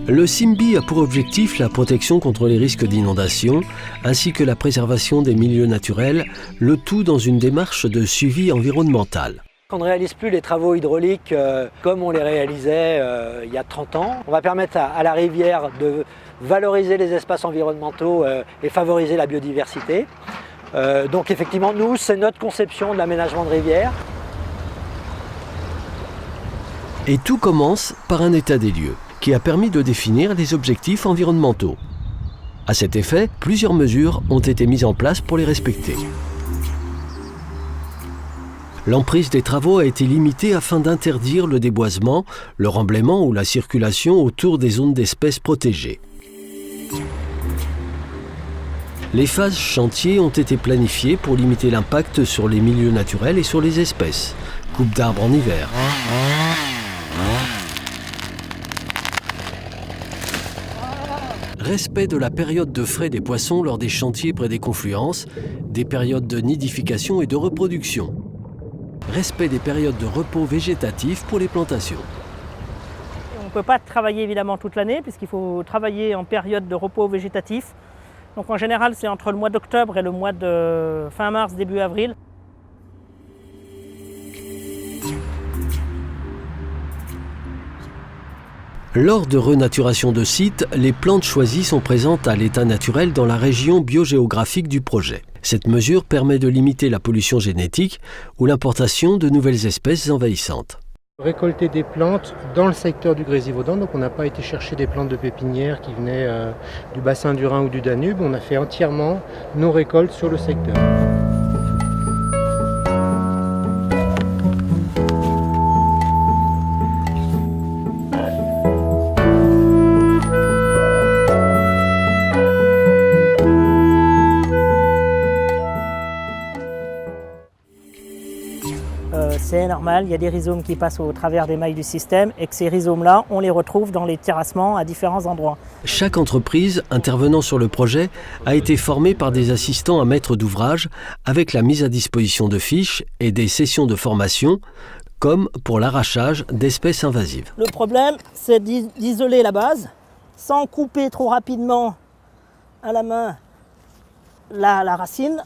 Le CIMBI a pour objectif la protection contre les risques d'inondation ainsi que la préservation des milieux naturels, le tout dans une démarche de suivi environnemental. On ne réalise plus les travaux hydrauliques comme on les réalisait il y a 30 ans. On va permettre à la rivière de valoriser les espaces environnementaux et favoriser la biodiversité. Donc effectivement, nous, c'est notre conception de l'aménagement de rivière. Et tout commence par un état des lieux qui a permis de définir les objectifs environnementaux. À cet effet, plusieurs mesures ont été mises en place pour les respecter. L'emprise des travaux a été limitée afin d'interdire le déboisement, le remblaiement ou la circulation autour des zones d'espèces protégées. Les phases chantier ont été planifiées pour limiter l'impact sur les milieux naturels et sur les espèces. Coupe d'arbres en hiver. Respect de la période de frai des poissons lors des chantiers près des confluences, des périodes de nidification et de reproduction. Respect des périodes de repos végétatif pour les plantations. On ne peut pas travailler évidemment toute l'année puisqu'il faut travailler en période de repos végétatif. Donc en général c'est entre le mois d'octobre et le mois de fin mars, début avril. Lors de renaturation de sites, les plantes choisies sont présentes à l'état naturel dans la région biogéographique du projet. Cette mesure permet de limiter la pollution génétique ou l'importation de nouvelles espèces envahissantes. Récolter des plantes dans le secteur du Grésivaudan, donc on n'a pas été chercher des plantes de pépinière qui venaient du bassin du Rhin ou du Danube, on a fait entièrement nos récoltes sur le secteur. C'est normal, il y a des rhizomes qui passent au travers des mailles du système et que ces rhizomes-là, on les retrouve dans les terrassements à différents endroits. Chaque entreprise intervenant sur le projet a été formée par des assistants à maître d'ouvrage avec la mise à disposition de fiches et des sessions de formation, comme pour l'arrachage d'espèces invasives. Le problème, c'est d'isoler la base sans couper trop rapidement à la main la racine.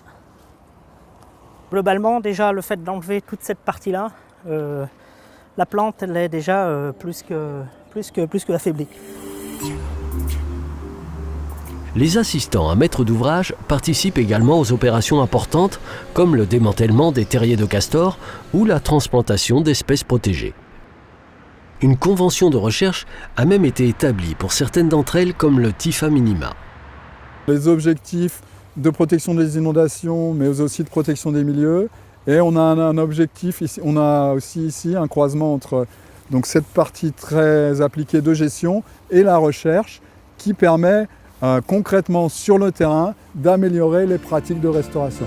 Globalement, déjà, le fait d'enlever toute cette partie-là, la plante, elle est déjà plus que affaiblie. Les assistants à maître d'ouvrage participent également aux opérations importantes comme le démantèlement des terriers de castor ou la transplantation d'espèces protégées. Une convention de recherche a même été établie pour certaines d'entre elles comme le TIFA minima. Les objectifs de protection des inondations, mais aussi de protection des milieux. Et on a un objectif, ici, on a aussi ici un croisement entre donc, cette partie très appliquée de gestion et la recherche qui permet concrètement sur le terrain d'améliorer les pratiques de restauration.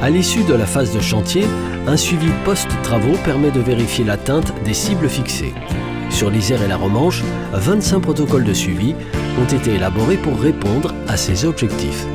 À l'issue de la phase de chantier, un suivi post-travaux permet de vérifier l'atteinte des cibles fixées. Sur l'Isère et la Romanche, 25 protocoles de suivi ont été élaborés pour répondre à ces objectifs.